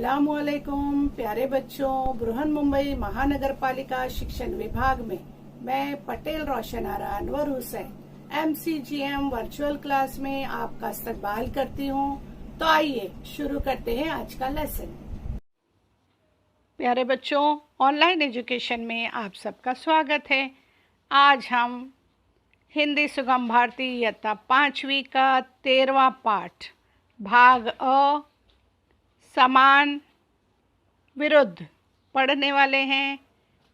अस्सलामुअलैकुम प्यारे बच्चों, बृहन मुंबई महानगर पालिका शिक्षण विभाग में मैं Patel Roshan Ara Anwar Hussain MCGM virtual class में आपका इस्तकबाल करती हूँ। तो आइए शुरू करते हैं आज का लेसन। प्यारे बच्चों, ऑनलाइन एजुकेशन में आप सबका स्वागत है। आज हम हिंदी सुगम भारती इयत्ता 5वीं का 13वां पाठ भाग अ समान विरुद्ध पढ़ने वाले हैं।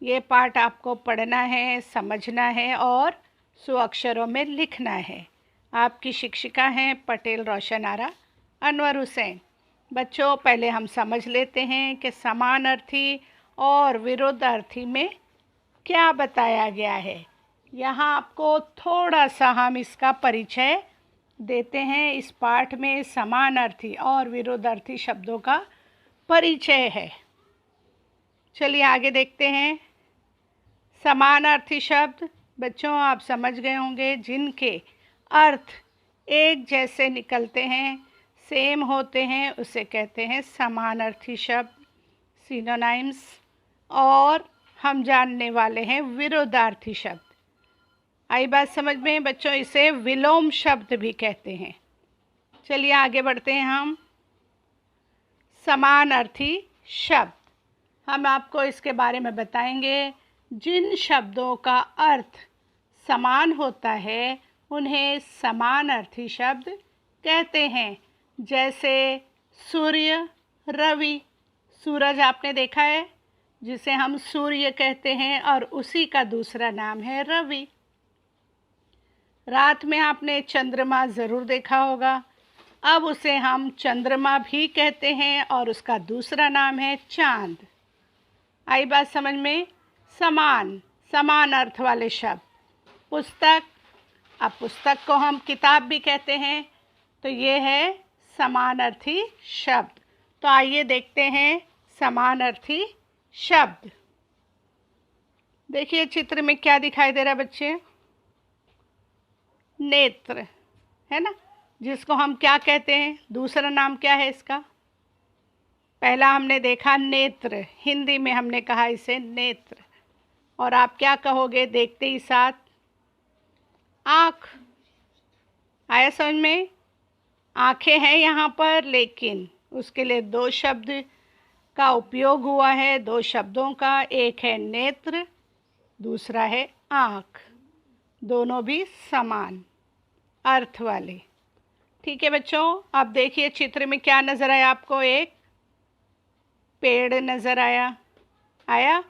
ये पाठ आपको पढ़ना है, समझना है और स्वअक्षरों में लिखना है। आपकी शिक्षिका हैं पटेल रोशन आरा अनवर हुसैन। बच्चों, पहले हम समझ लेते हैं कि समानार्थी और विरोधार्थी में क्या बताया गया है। यहाँ आपको थोड़ा सा हम इसका परिचय देते हैं। इस पाठ में समानार्थी और विरोधार्थी शब्दों का परिचय है। चलिए आगे देखते हैं। समानार्थी शब्द बच्चों आप समझ गए होंगे, जिनके अर्थ एक जैसे निकलते हैं, सेम होते हैं, उसे कहते हैं समानार्थी शब्द, सिनोनिम्स। और हम जानने वाले हैं विरोधार्थी शब्द। आई बात समझ में बच्चों? इसे विलोम शब्द भी कहते हैं। चलिए आगे बढ़ते हैं। हम समानार्थी शब्द हम आपको इसके बारे में बताएंगे। जिन शब्दों का अर्थ समान होता है उन्हें समानार्थी शब्द कहते हैं। जैसे सूर्य, रवि। सूरज आपने देखा है, जिसे हम सूर्य कहते हैं, और उसी का दूसरा नाम है रवि। रात में आपने चंद्रमा ज़रूर देखा होगा, अब उसे हम चंद्रमा भी कहते हैं और उसका दूसरा नाम है चांद। आई बात समझ में? समान अर्थ वाले शब्द। पुस्तक, अब पुस्तक को हम किताब भी कहते हैं, तो ये है समानार्थी शब्द। तो आइए देखते हैं समानार्थी शब्द। देखिए चित्र में क्या दिखाई दे रहा है बच्चे? नेत्र है ना, जिसको हम क्या कहते हैं? दूसरा नाम क्या है इसका? पहला हमने देखा नेत्र, हिंदी में हमने कहा इसे नेत्र। और आप क्या कहोगे देखते ही साथ? आँख। आया समझ में? आँखें हैं यहाँ पर, लेकिन उसके लिए दो शब्द का उपयोग हुआ है, दो शब्दों का। एक है नेत्र, दूसरा है आँख। दोनों भी समान अर्थ वाले। ठीक है बच्चों, अब देखिए चित्र में क्या नज़र आया आपको? एक पेड़ नज़र आया।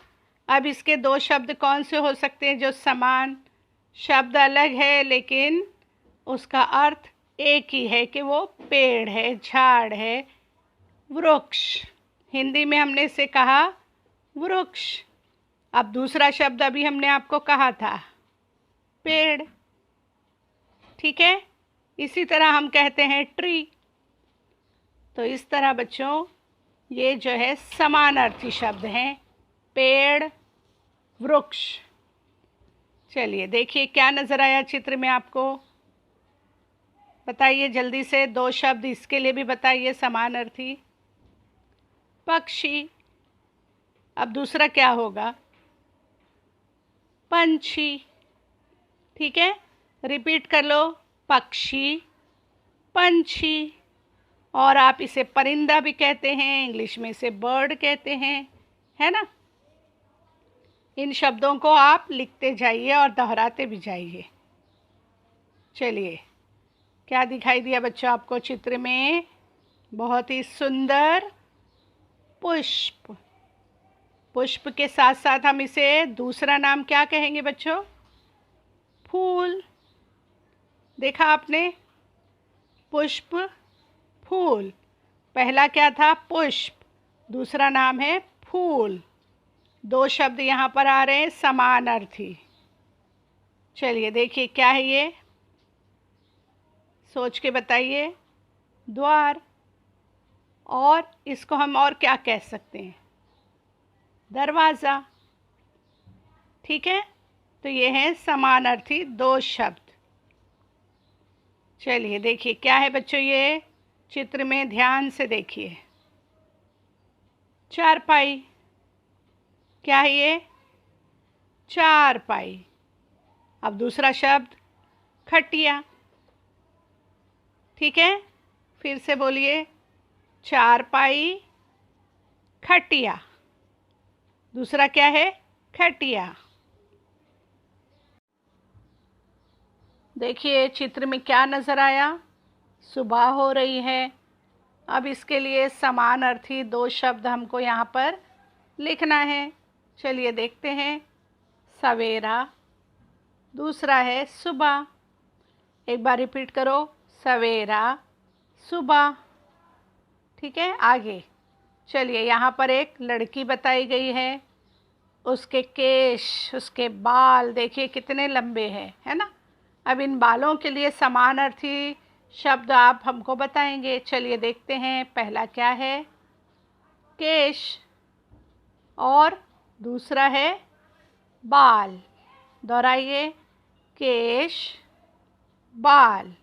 अब इसके दो शब्द कौन से हो सकते हैं जो समान? शब्द अलग है लेकिन उसका अर्थ एक ही है कि वो पेड़ है, झाड़ है, वृक्ष। हिंदी में हमने इसे कहा वृक्ष। अब दूसरा शब्द अभी हमने आपको कहा था पेड़। ठीक है, इसी तरह हम कहते हैं ट्री। तो इस तरह बच्चों ये जो है समानार्थी शब्द हैं, पेड़, वृक्ष। चलिए देखिए क्या नज़र आया चित्र में आपको? बताइए जल्दी से, दो शब्द इसके लिए भी बताइए समानार्थी। पक्षी। अब दूसरा क्या होगा? पंछी। ठीक है, रिपीट कर लो, पक्षी, पंछी। और आप इसे परिंदा भी कहते हैं, इंग्लिश में इसे बर्ड कहते हैं, है ना? इन शब्दों को आप लिखते जाइए और दोहराते भी जाइए। चलिए क्या दिखाई दिया बच्चों आपको चित्र में? बहुत ही सुंदर पुष्प। पुष्प के साथ साथ हम इसे दूसरा नाम क्या कहेंगे बच्चों? फूल। देखा आपने? पुष्प, फूल। पहला क्या था? पुष्प, दूसरा नाम है फूल। दो शब्द यहाँ पर आ रहे हैं समानार्थी। चलिए देखिए क्या है ये, सोच के बताइए। द्वार। और इसको हम और क्या कह सकते हैं? दरवाज़ा। ठीक है, तो ये है समानार्थी दो शब्द। चलिए देखिए क्या है बच्चों ये चित्र में, ध्यान से देखिए। चारपाई। क्या है ये? चारपाई। अब दूसरा शब्द खटिया। ठीक है, फिर से बोलिए, चारपाई खटिया। दूसरा क्या है? खटिया। देखिए चित्र में क्या नज़र आया? सुबह हो रही है। अब इसके लिए समान अर्थी दो शब्द हमको यहाँ पर लिखना है। चलिए देखते हैं। सवेरा, दूसरा है सुबह। एक बार रिपीट करो, सवेरा सुबह। ठीक है, आगे चलिए, यहाँ पर एक लड़की बताई गई है। उसके केश, उसके बाल देखिए कितने लंबे हैं, है ना। अब इन बालों के लिए समान अर्थी शब्द आप हमको बताएंगे। चलिए देखते हैं। पहला क्या है? केश, और दूसरा है बाल। दोहराइए, केश बाल।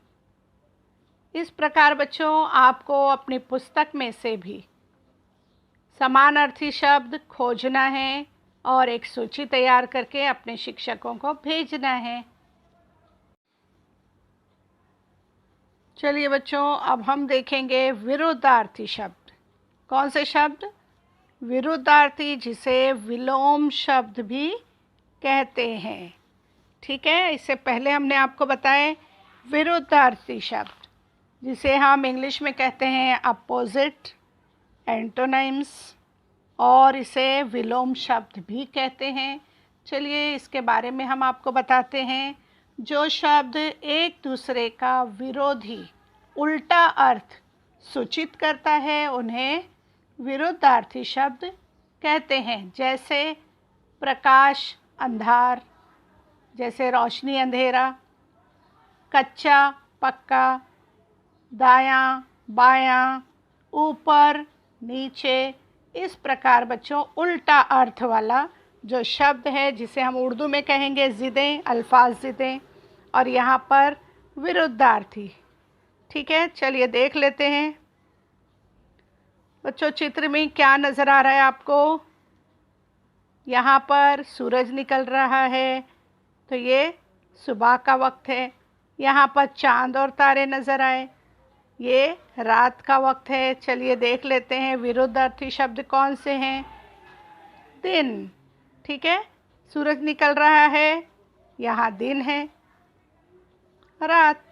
इस प्रकार बच्चों आपको अपनी पुस्तक में से भी समानार्थी शब्द खोजना है और एक सूची तैयार करके अपने शिक्षकों को भेजना है। चलिए बच्चों, अब हम देखेंगे विरुद्धार्थी शब्द। कौन से शब्द? विरुद्धार्थी, जिसे विलोम शब्द भी कहते हैं। ठीक है, इससे पहले हमने आपको बताए विरुद्धार्थी शब्द, जिसे हम इंग्लिश में कहते हैं अपोजिट, एंटोनिम्स, और इसे विलोम शब्द भी कहते हैं। चलिए इसके बारे में हम आपको बताते हैं। जो शब्द एक दूसरे का विरोधी, उल्टा अर्थ सूचित करता है, उन्हें विरुद्धार्थी शब्द कहते हैं। जैसे प्रकाश अंधार, जैसे रोशनी अंधेरा, कच्चा पक्का, दायां बायां, ऊपर नीचे। इस प्रकार बच्चों उल्टा अर्थ वाला जो शब्द है, जिसे हम उर्दू में कहेंगे ज़िदें, अल्फाज ज़िदें, और यहाँ पर विरुद्धार्थी। ठीक है, चलिए देख लेते हैं। बच्चों चित्र में क्या नज़र आ रहा है आपको? यहाँ पर सूरज निकल रहा है, तो ये सुबह का वक्त है। यहाँ पर चांद और तारे नज़र आए, ये रात का वक्त है। चलिए देख लेते हैं विरुद्धार्थी शब्द कौन से हैं। दिन। ठीक है, सूरज निकल रहा है, यहाँ दिन है। रात।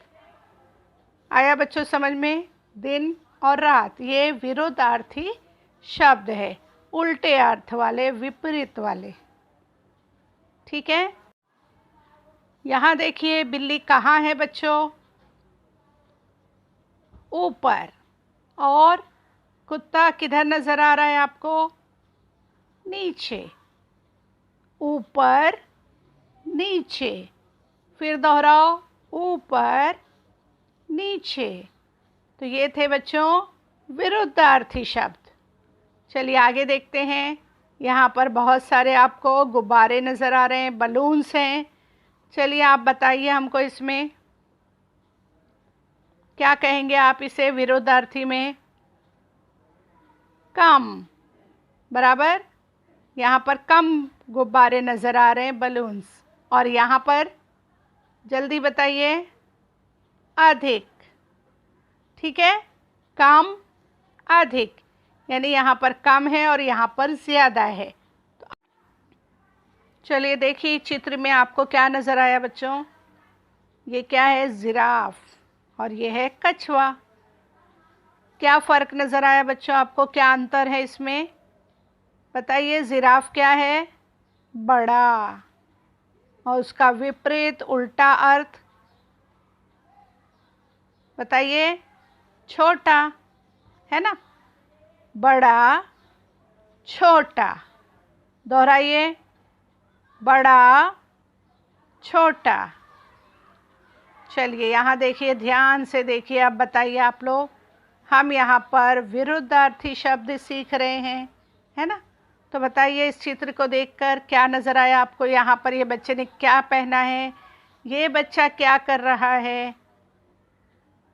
आया बच्चों समझ में? दिन और रात ये विरुद्धार्थी शब्द है, उल्टे अर्थ वाले, विपरीत वाले। ठीक है, यहाँ देखिए बिल्ली कहाँ है बच्चों? ऊपर। और कुत्ता किधर नज़र आ रहा है आपको? नीचे। ऊपर नीचे। फिर दोहराओ, ऊपर नीचे। तो ये थे बच्चों विरुद्धार्थी शब्द। चलिए आगे देखते हैं। यहाँ पर बहुत सारे आपको गुब्बारे नज़र आ रहे हैं, बलून्स हैं। चलिए आप बताइए हमको, इसमें क्या कहेंगे आप इसे विरुद्धार्थी में? कम। बराबर। यहाँ पर कम गुब्बारे नज़र आ रहे हैं, बलून्स। और यहाँ पर जल्दी बताइए, अधिक। ठीक है, कम अधिक, यानी यहाँ पर कम है और यहाँ पर ज़्यादा है। तो चलिए देखिए चित्र में आपको क्या नज़र आया बच्चों? ये क्या है? जिराफ, और ये है कछुआ। क्या फ़र्क नज़र आया बच्चों आपको? क्या अंतर है इसमें? बताइए। जिराफ क्या है? बड़ा, और उसका विपरीत उल्टा अर्थ बताइए? छोटा, है ना। बड़ा छोटा। दोहराइए, बड़ा छोटा। चलिए यहाँ देखिए, ध्यान से देखिए। अब बताइए आप लोग, हम यहाँ पर विरुद्धार्थी शब्द सीख रहे हैं, है ना। तो बताइए इस चित्र को देखकर क्या नज़र आया आपको? यहाँ पर ये बच्चे ने क्या पहना है? ये बच्चा क्या कर रहा है?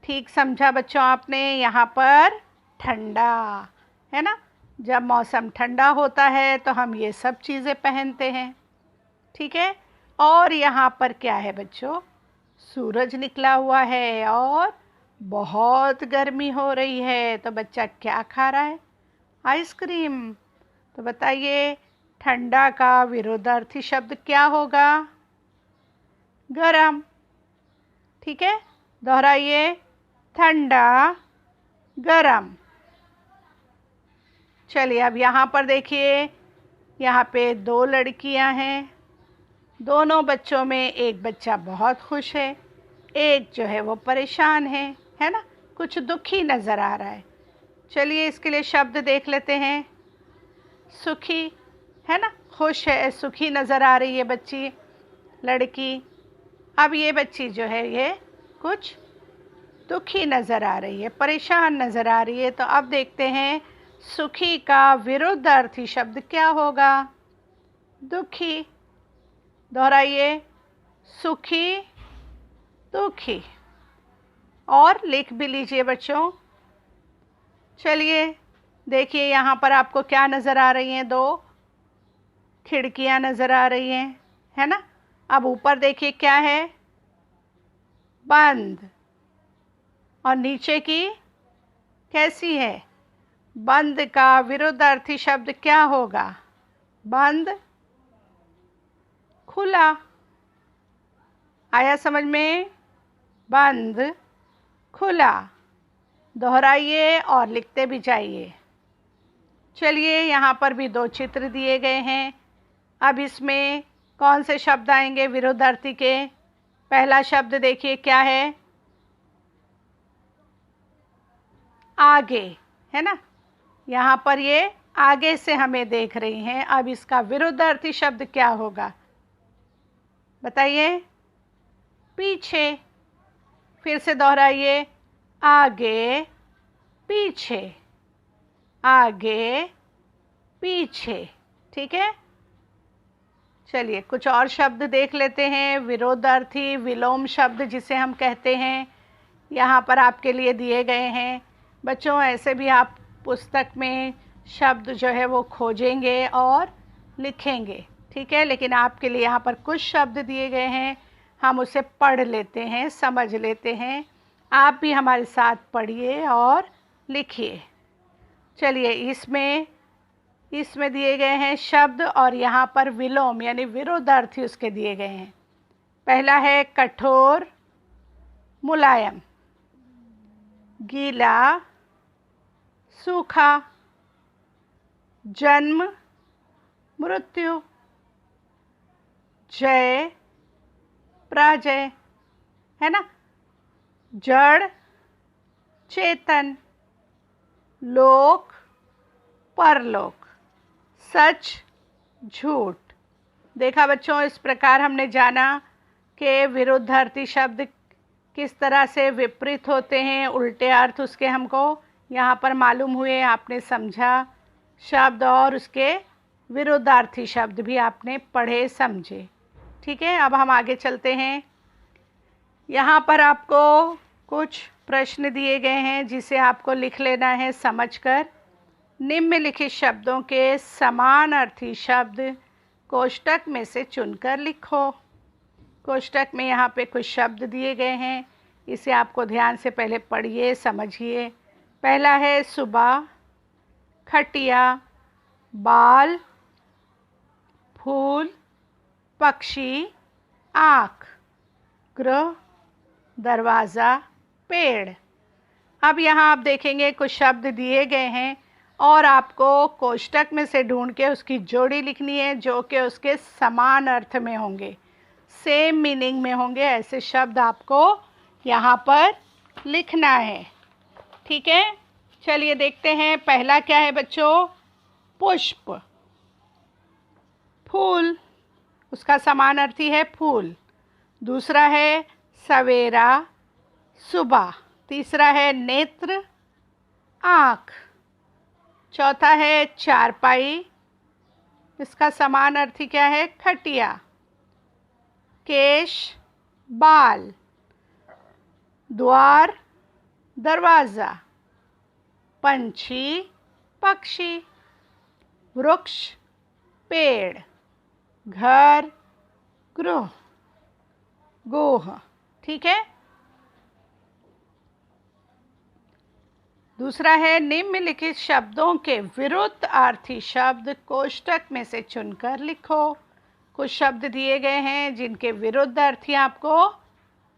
ठीक समझा बच्चों आपने? यहाँ पर ठंडा, है ना। जब मौसम ठंडा होता है तो हम ये सब चीज़ें पहनते हैं, ठीक है। और यहाँ पर क्या है बच्चों, सूरज निकला हुआ है और बहुत गर्मी हो रही है, तो बच्चा क्या खा रहा है, आइसक्रीम। तो बताइए ठंडा का विरोधार्थी शब्द क्या होगा, गरम, ठीक है। दोहराइए, ठंडा गरम। चलिए अब यहाँ पर देखिए, यहाँ पे 2 लड़कियाँ हैं। दोनों बच्चों में एक बच्चा बहुत खुश है, एक जो है वो परेशान है ना, कुछ दुखी नज़र आ रहा है। चलिए इसके लिए शब्द देख लेते हैं। सुखी, है ना, खुश है, सुखी नज़र आ रही है बच्ची, लड़की। अब ये बच्ची जो है ये कुछ दुखी नज़र आ रही है, परेशान नज़र आ रही है। तो अब देखते हैं सुखी का विरोधार्थी शब्द क्या होगा, दुखी। दोहराइए, सुखी दुखी। और लिख भी लीजिए बच्चों। चलिए देखिए यहाँ पर आपको क्या नज़र आ रही हैं, 2 खिड़कियाँ नज़र आ रही हैं, है ना। अब ऊपर देखिए क्या है, बंद। और नीचे की कैसी है, बंद का विरोधार्थी शब्द क्या होगा, बंद खुला। आया समझ में, बंद खुला। दोहराइए और लिखते भी जाइए। चलिए यहाँ पर भी 2 चित्र दिए गए हैं। अब इसमें कौन से शब्द आएंगे विरोधार्थी के। पहला शब्द देखिए क्या है, आगे, है ना। यहाँ पर ये आगे से हमें देख रही हैं। अब इसका विरोधार्थी शब्द क्या होगा बताइए, पीछे। फिर से दोहराइए, आगे पीछे, आगे पीछे, ठीक है। चलिए कुछ और शब्द देख लेते हैं, विरोधार्थी विलोम शब्द जिसे हम कहते हैं, यहाँ पर आपके लिए दिए गए हैं। बच्चों ऐसे भी आप पुस्तक में शब्द जो है वो खोजेंगे और लिखेंगे, ठीक है। लेकिन आपके लिए यहाँ पर कुछ शब्द दिए गए हैं, हम उसे पढ़ लेते हैं, समझ लेते हैं। आप भी हमारे साथ पढ़िए और लिखिए। चलिए इसमें दिए गए हैं शब्द और यहाँ पर विलोम यानी विरोधार्थी उसके दिए गए हैं। पहला है कठोर मुलायम, गीला सूखा, जन्म मृत्यु, जय पराजय, है ना। जड़ चेतन, लोक परलोक, सच झूठ। देखा बच्चों, इस प्रकार हमने जाना कि विरोधार्थी शब्द किस तरह से विपरीत होते हैं, उल्टे अर्थ उसके हमको यहाँ पर मालूम हुए, आपने समझा शब्द और उसके विरोधार्थी शब्द भी आपने पढ़े समझे, ठीक है। अब हम आगे चलते हैं। यहाँ पर आपको कुछ प्रश्न दिए गए हैं जिसे आपको लिख लेना है समझकर। निम्नलिखित शब्दों के समान अर्थी शब्द कोष्ठक में से चुनकर लिखो। कोष्ठक में यहाँ पे कुछ शब्द दिए गए हैं, इसे आपको ध्यान से पहले पढ़िए समझिए। पहला है सुबह, खटिया, बाल, फूल, पक्षी, आँख, ग्रह, दरवाज़ा, पेड़। अब यहाँ आप देखेंगे कुछ शब्द दिए गए हैं और आपको कोष्ठक में से ढूंढ के उसकी जोड़ी लिखनी है जो कि उसके समान अर्थ में होंगे, सेम मीनिंग में होंगे। ऐसे शब्द आपको यहाँ पर लिखना है, ठीक है। चलिए देखते हैं, पहला क्या है बच्चों, पुष्प, फूल, उसका समानार्थी है फूल। दूसरा है सवेरा, सुबह। तीसरा है नेत्र, आँख। चौथा है चारपाई, इसका समानार्थी क्या है, खटिया। केश, बाल। द्वार, दरवाज़ा। पंछी, पक्षी। वृक्ष, पेड़, घर, गृह, गोह। ठीक है। दूसरा है निम्नलिखित शब्दों के विरुद्धार्थी शब्द कोष्ठक में से चुनकर लिखो। कुछ शब्द दिए गए हैं जिनके विरुद्धार्थी आपको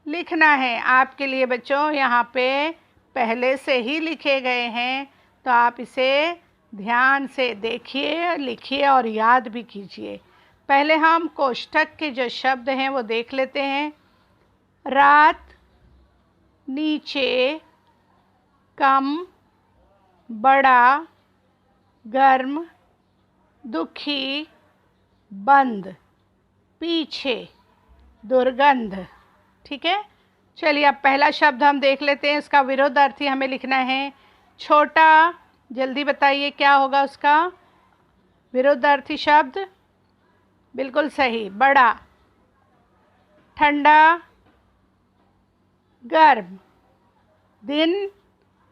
लिखना है। आपके लिए बच्चों यहाँ पे पहले से ही लिखे गए हैं, तो आप इसे ध्यान से देखिए, लिखिए और याद भी कीजिए। पहले हम कोष्ठक के जो शब्द हैं वो देख लेते हैं। रात, नीचे, कम, बड़ा, गर्म, दुखी, बंद, पीछे, दुर्गंध। ठीक है। चलिए अब पहला शब्द हम देख लेते हैं, इसका विरोधार्थी हमें लिखना है। छोटा, जल्दी बताइए क्या होगा उसका विरोधार्थी शब्द। बिल्कुल सही, बड़ा। ठंडा, गर्म। दिन,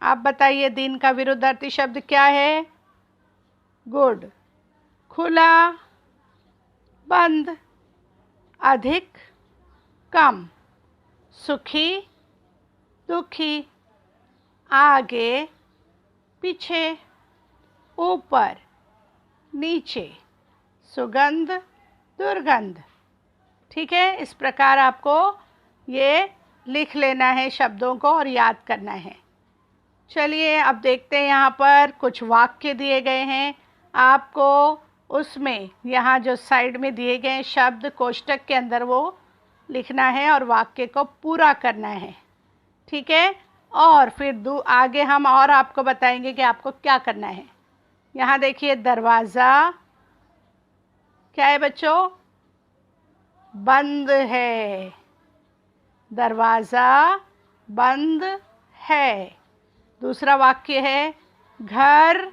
आप बताइए दिन का विरोधार्थी शब्द क्या है। गुड। खुला, बंद। अधिक, कम। सुखी, दुखी। आगे, पीछे, ऊपर, नीचे। सुगंध, दुर्गंध। ठीक है। इस प्रकार आपको ये लिख लेना है शब्दों को और याद करना है। चलिए अब देखते हैं, यहाँ पर कुछ वाक्य दिए गए हैं। आपको उसमें यहाँ जो साइड में दिए गए शब्द कोष्ठक के अंदर वो लिखना है और वाक्य को पूरा करना है। ठीक है। और फिर आगे हम और आपको बताएंगे कि आपको क्या करना है। यहाँ देखिए, दरवाज़ा क्या है बच्चों, बंद है। दरवाज़ा बंद है। दूसरा वाक्य है, घर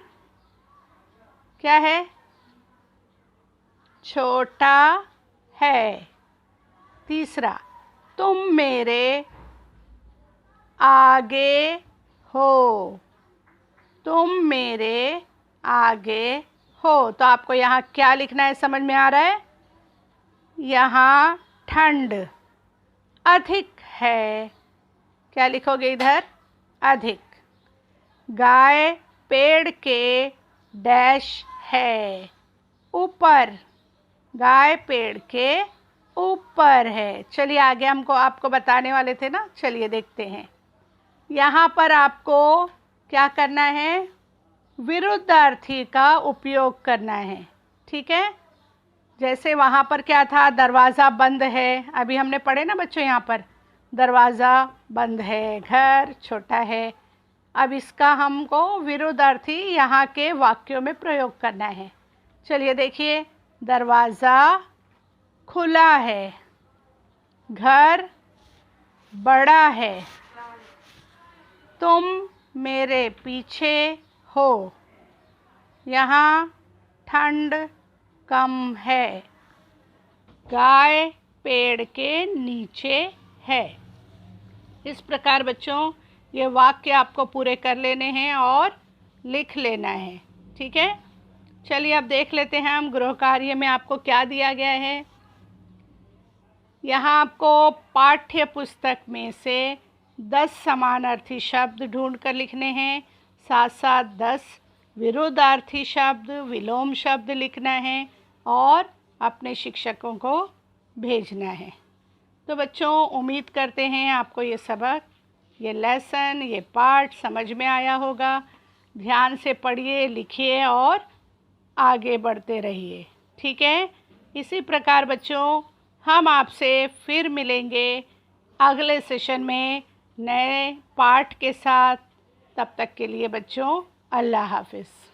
क्या है, छोटा है। तीसरा, तुम मेरे आगे हो। तुम मेरे आगे हो। तो आपको यहाँ क्या लिखना है, समझ में आ रहा है। यहाँ ठंड अधिक है। क्या लिखोगे इधर, अधिक। गाय पेड़ के डैश है, ऊपर। गाय पेड़ के ऊपर है। चलिए आगे हमको आपको बताने वाले थे ना, चलिए देखते हैं। यहाँ पर आपको क्या करना है, विरुद्धार्थी का उपयोग करना है। ठीक है। जैसे वहाँ पर क्या था, दरवाज़ा बंद है, अभी हमने पढ़े ना बच्चों, यहाँ पर दरवाज़ा बंद है, घर छोटा है। अब इसका हमको विरुद्धार्थी यहाँ के वाक्यों में प्रयोग करना है। चलिए देखिए, दरवाज़ा खुला है, घर बड़ा है, तुम मेरे पीछे हो, यहाँ ठंड कम है, गाय पेड़ के नीचे है। इस प्रकार बच्चों ये वाक्य आपको पूरे कर लेने हैं और लिख लेना है। ठीक है। चलिए अब देख लेते हैं हम गृह कार्य में आपको क्या दिया गया है। यहाँ आपको पाठ्य पुस्तक में से 10 समानार्थी शब्द ढूंढ कर लिखने हैं, साथ साथ 10 विरोधार्थी शब्द, विलोम शब्द लिखना है और अपने शिक्षकों को भेजना है। तो बच्चों उम्मीद करते हैं आपको ये सबक, ये लेसन, ये पाठ समझ में आया होगा। ध्यान से पढ़िए, लिखिए और आगे बढ़ते रहिए। ठीक है। इसी प्रकार बच्चों हम आपसे फिर मिलेंगे अगले सेशन में नए पाठ के साथ। तब तक के लिए बच्चों अल्लाह हाफ़िज़।